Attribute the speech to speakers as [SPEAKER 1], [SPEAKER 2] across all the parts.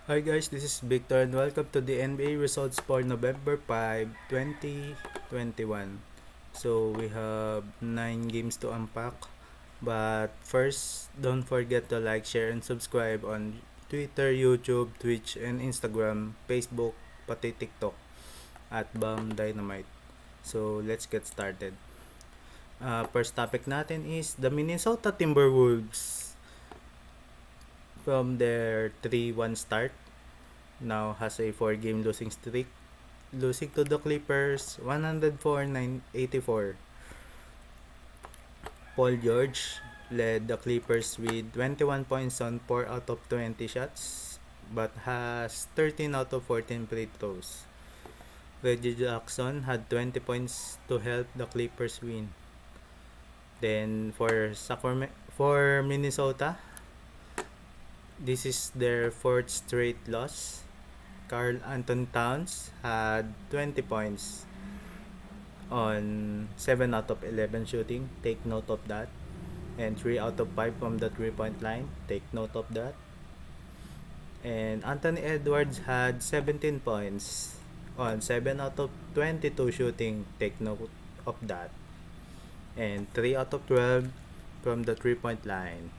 [SPEAKER 1] Hi guys, this is Victor and welcome to the NBA results for November 5, 2021. So we have 9 games to unpack. But first, don't forget to like, share, and subscribe on Twitter, YouTube, Twitch, and Instagram, Facebook, pati TikTok at Bam Dynamite. So let's get started. First topic natin is the Minnesota Timberwolves from their 3-1 start now has a 4-game losing streak, losing to the Clippers 104-84. Paul George led the Clippers with 21 points on 4 out of 20 shots but has 13 out of 14 free throws. Reggie Jackson had 20 points to help the Clippers win. Then for Minnesota, this is their fourth straight loss. Karl Anthony Towns had 20 points on 7 out of 11 shooting. Take note of that. And 3 out of 5 from the 3-point line. Take note of that. And Anthony Edwards had 17 points on 7 out of 22 shooting. Take note of that. And 3 out of 12 from the 3-point line.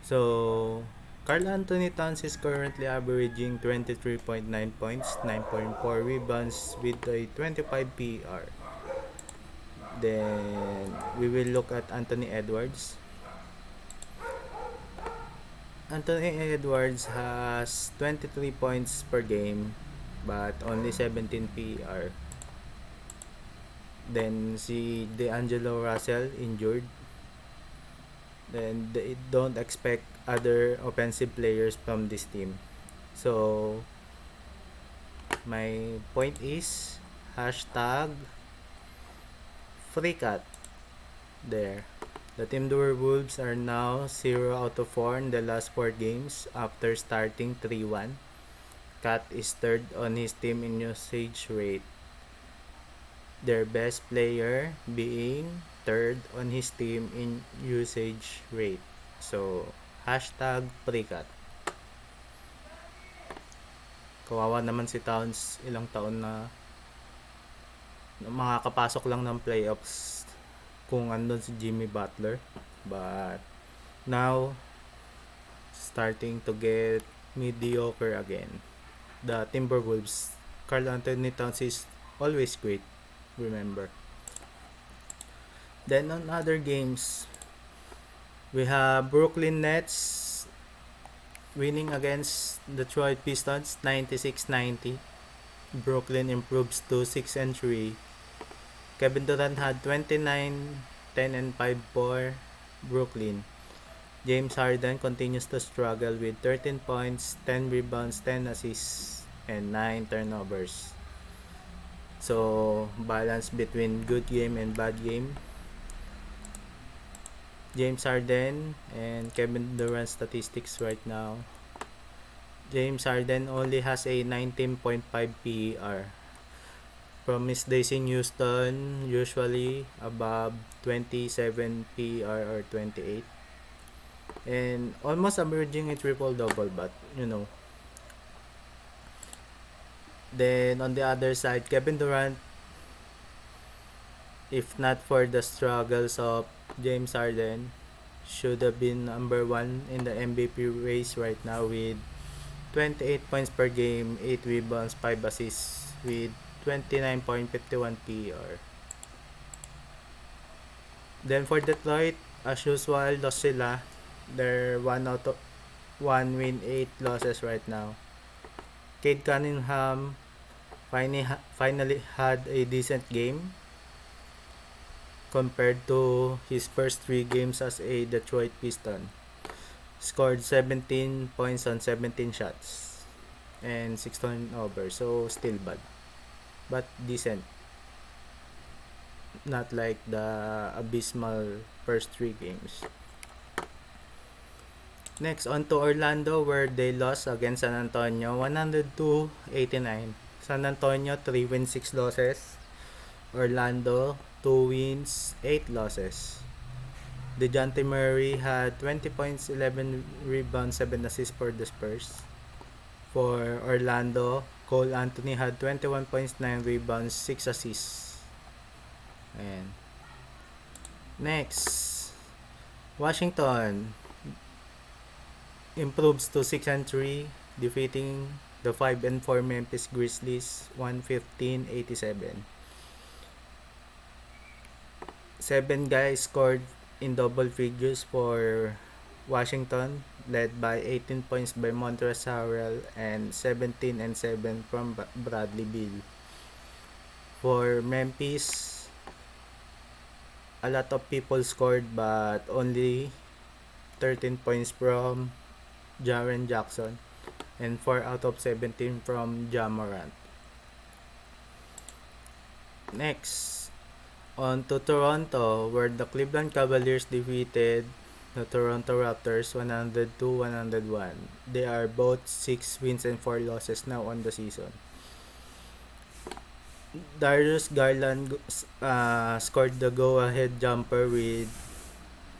[SPEAKER 1] So, Karl Anthony Towns is currently averaging 23.9 points, 9.4 rebounds with a 25 PER. Then we will look at Anthony Edwards. Anthony Edwards has 23 points per game but only 17 PER. Then si D'Angelo Russell injured. Then they don't expect other offensive players from this team. So my point is hashtag FreeCat there. The Timberwolves are now 0 out of 4 in the last 4 games after starting 3-1. Cat is third on his team in usage rate. Their best player being third on his team in usage rate. So, hashtag FreeCat. Kawawa naman si Towns, ilang taon na makakapasok lang ng playoffs kung andun si Jimmy Butler. But now, starting to get mediocre again. The Timberwolves, Karl Anthony Towns is always great, remember. Then on other games, we have Brooklyn Nets winning against Detroit Pistons 96-90. Brooklyn improves to 6-3. Kevin Durant had 29, 10 and 5 for Brooklyn. James Harden continues to struggle with 13 points, 10 rebounds, 10 assists, and 9 turnovers. So, balance between good game and bad game. James Harden and Kevin Durant statistics right now. James Harden only has a 19.5 PER. From his days in Houston, usually above 27 PER or 28. And almost averaging a triple-double, but you know. Then on the other side, Kevin Durant, if not for the struggles of James Harden, should have been number 1 in the MVP race right now with 28 points per game, 8 rebounds, 5 assists with 29.51 PER. Then for Detroit, as usual, lost sila. They're 1 out of 1 win, 8 losses right now. Cade Cunningham finally had a decent game compared to his first 3 games as a Detroit Piston. Scored 17 points on 17 shots and 6 turnovers, so still bad. But decent. Not like the abysmal first 3 games. Next, on to Orlando where they lost against San Antonio 102-89. San Antonio 3 wins, 6 losses. Orlando 2 wins, 8 losses. DeJounte Murray had 20 points, 11 rebounds, 7 assists for the Spurs. For Orlando, Cole Anthony had 21 points, 9 rebounds, 6 assists. Ayan. Next, Washington improves to 6-3, defeating the 5-4 Memphis Grizzlies 115-87. 7 guys scored in double figures for Washington, led by 18 points by Montrezl Harrell and 17 and 7 from Bradley Beal. For Memphis, a lot of people scored but only 13 points from Jaren Jackson and 4 out of 17 from Ja Morant. Next, on to Toronto, where the Cleveland Cavaliers defeated the Toronto Raptors 102-101. They are both 6 wins and 4 losses now on the season. Darius Garland scored the go-ahead jumper with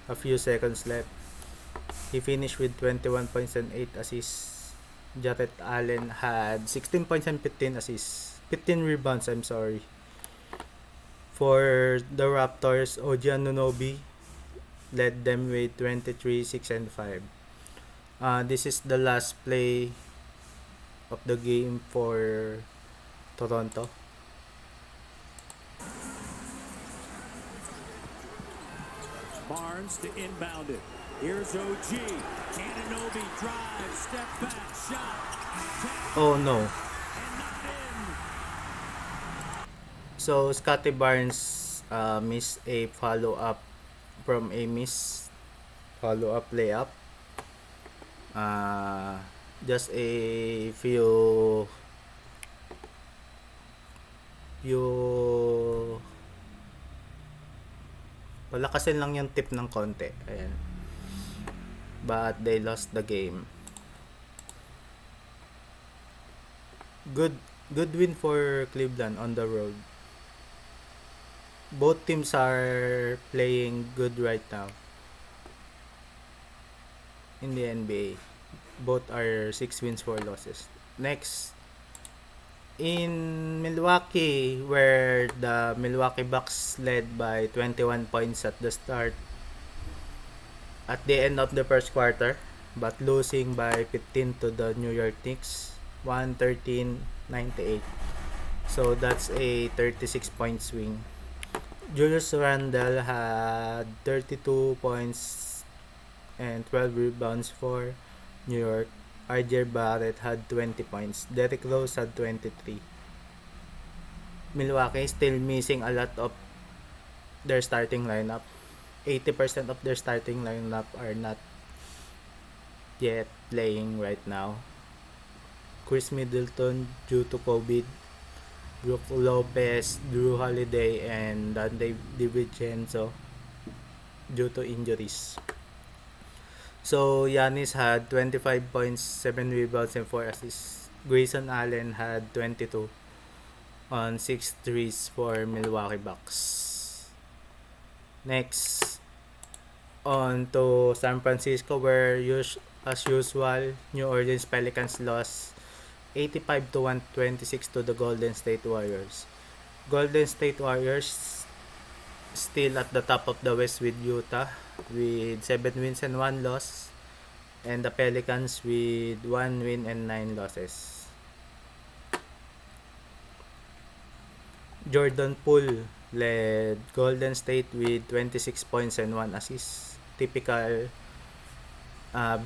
[SPEAKER 1] a few seconds left. He finished with 21 points and 8 assists. Jarrett Allen had 16 points and 15 rebounds, For the Raptors, OG Anunoby led them with 23, 6, and 5. This is the last play of the game for Toronto.
[SPEAKER 2] Barnes to inbound it. Here's OG. Anunoby drive, step back, shot.
[SPEAKER 1] Oh no.
[SPEAKER 2] And not in.
[SPEAKER 1] So Scotty Barnes missed a follow-up from a miss follow-up layup. Just a few palakasin lang yung tip ng konti. Ayan. But they lost the game. Good win for Cleveland on the road. Both teams are playing good right now in the NBA. Both are 6 wins, 4 losses. Next, in Milwaukee, where the Milwaukee Bucks led by 21 points at the end of the first quarter, but losing by 15 to the New York Knicks 113-98. So that's a 36-point swing. Julius Randle had 32 points and 12 rebounds for New York. RJ Barrett had 20 points. Derrick Rose had 23. Milwaukee still missing a lot of their starting lineup. 80% of their starting lineup are not yet playing right now. Chris Middleton due to COVID. Brook Lopez, Drew Holiday, and Dante DiVincenzo due to injuries. So Giannis had 25 points, 7 rebounds, and 4 assists. Grayson Allen had 22 on 6 threes for Milwaukee Bucks. Next, on to San Francisco, where as usual, New Orleans Pelicans lost 85-126 to the Golden State Warriors. Golden State Warriors still at the top of the West with Utah with 7 wins and 1 loss, and the Pelicans with 1 win and 9 losses. Jordan Poole led Golden State with 26 points and 1 assist. Typical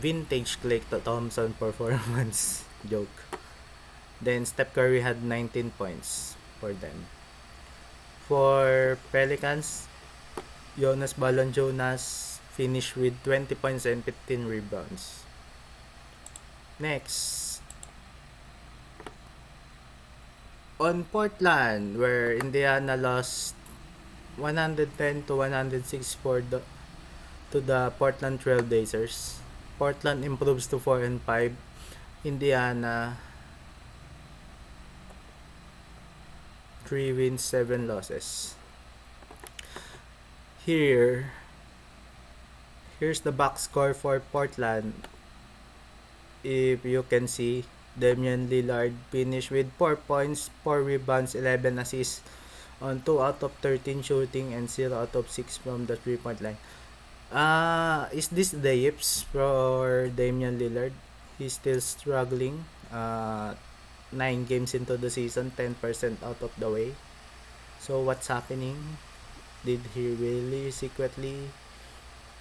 [SPEAKER 1] vintage Klay Thompson performance joke. Then Steph Curry had 19 points for them. For Pelicans, Jonas Valanciunas finished with 20 points and 15 rebounds. Next, on Portland, where Indiana lost 110-106 to the Portland Trail Blazers. Portland improves to 4-5. Indiana 3 wins, 7 losses. Here's the box score for Portland. If you can see, Damian Lillard finished with 4 points, 4 rebounds, 11 assists on 2 out of 13 shooting and 0 out of 6 from the 3-point line. Is this the yips for Damian Lillard? He's still struggling. 9 games into the season, 10% out of the way. So what's happening? Did he really secretly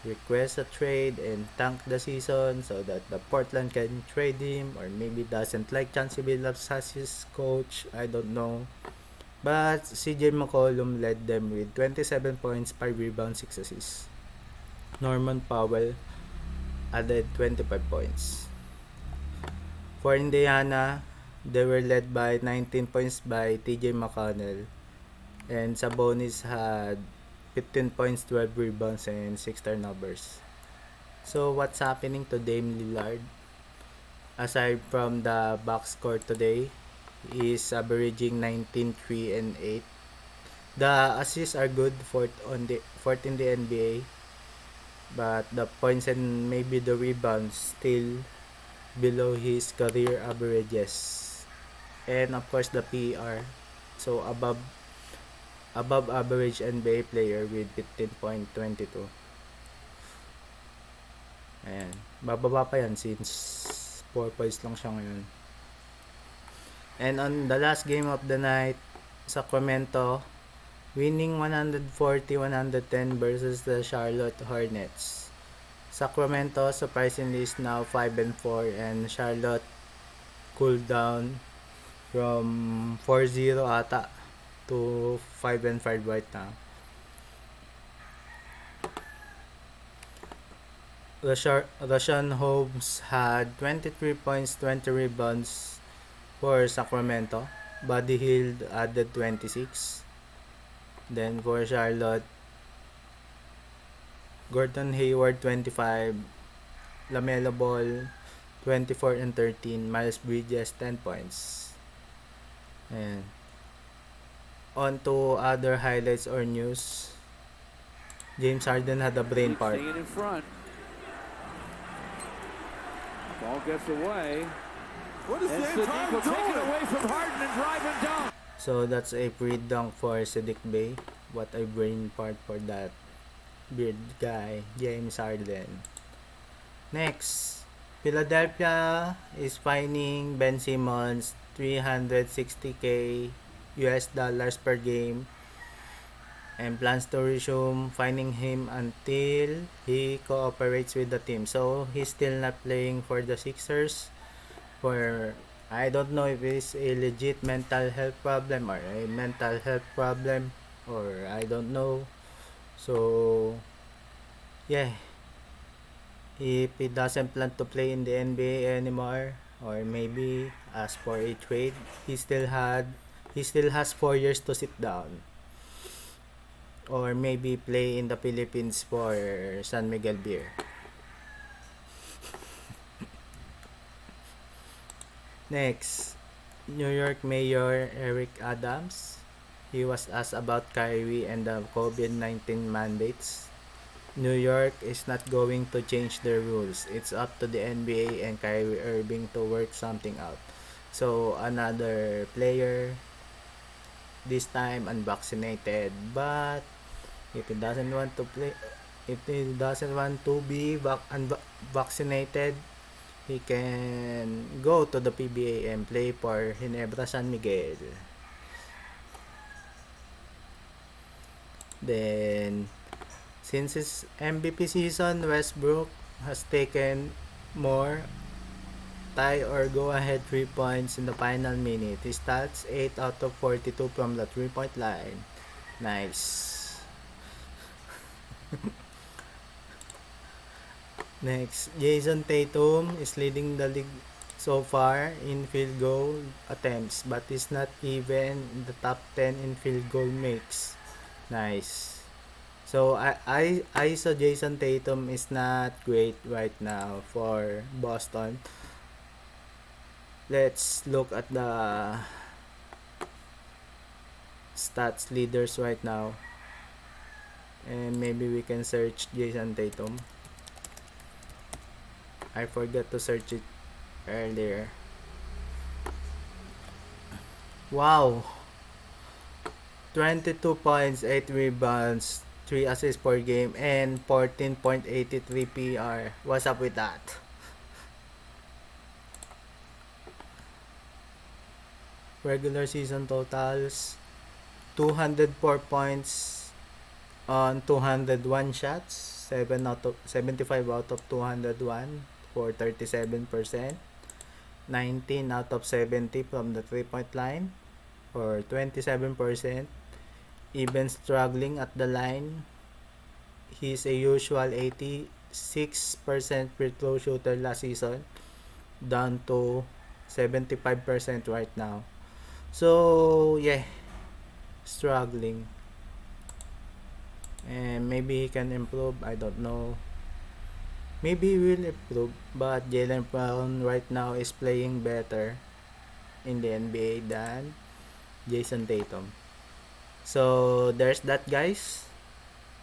[SPEAKER 1] request a trade and tank the season so that the Portland can trade him, or maybe doesn't like Chauncey Billups as his coach? I don't know. But CJ McCollum led them with 27 points, 5 rebounds, 6 assists. Norman Powell added 25 points. For Indiana, they were led by 19 points by TJ McConnell, and Sabonis had 15 points, 12 rebounds, and 6 turnovers. So what's happening to Dame Lillard? Aside from the box score today, he is averaging 19, 3, and 8. The assists are good for fourth in the NBA, but the points and maybe the rebounds still below his career averages. And of course the PER, so above average NBA player with 15.22. Ayan. Bababa pa yan since 4 points lang siya ngayon. And on the last game of the night, Sacramento winning 140-110 versus the Charlotte Hornets. Sacramento surprisingly is now 5-4, and Charlotte cooled down from 4-0 ata to 5-5 right now. Rashawn Holmes had 23 points, 20 rebounds for Sacramento. Buddy Hield added 26. Then for Charlotte, Gordon Hayward 25, LaMelo Ball 24 and 13, Miles Bridges 10 points. And on to other highlights or news. James Harden had a brain fart.
[SPEAKER 2] Staying in front. Ball gets away.
[SPEAKER 3] What is that?
[SPEAKER 2] Take it away from Harden and drive and dunk.
[SPEAKER 1] So that's a free dunk for Sadiq Bey. What a brain fart for that beard guy, James Harden. Next, Philadelphia is fining Ben Simmons $360k per game and plans to resume fining him until he cooperates with the team. So he's still not playing for the Sixers for, I don't know if it's a legit mental health problem or a mental health problem, or I don't know. So yeah, if he doesn't plan to play in the NBA anymore, or maybe ask for a trade, he still has 4 years to sit down, or maybe play in the Philippines for San Miguel Beer. Next, New York Mayor Eric Adams. He was asked about Kyrie and the COVID-19 mandates. New York is not going to change their rules. It's up to the NBA and Kyrie Irving to work something out. So another player, this time unvaccinated, but if he doesn't want to play, if he doesn't want to be unvaccinated, he can go to the PBA and play for Ginebra San Miguel. Then, since it's MVP season, Westbrook has taken more tie or go ahead 3 points in the final minute. His stats 8 out of 42 from the 3-point line. Nice. Next, Jason Tatum is leading the league so far in field goal attempts, but is not even in the top 10 in field goal makes. Nice. So I saw Jason Tatum is not great right now for Boston. Let's look at the stats leaders right now, and maybe we can search Jason Tatum. I forgot to search it earlier. Wow. 22 points, 8 rebounds, 3 assists per game, and 14.83 PR. What's up with that? Regular season totals 204 points on 201 shots, 75 out of 201 for 37%, 19 out of 70 from the 3-point line or 27%. Even struggling at the line, he's a usual 86% free throw shooter last season, down to 75% right now. So, yeah, struggling. And maybe he can improve, I don't know. Maybe he will improve, but Jalen Brown right now is playing better in the NBA than Jason Tatum. So, there's that, guys.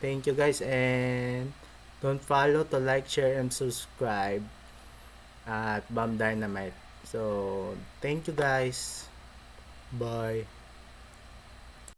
[SPEAKER 1] Thank you, guys, and don't follow to like, share, and subscribe at Bomb Dynamite. So, thank you, guys. Bye.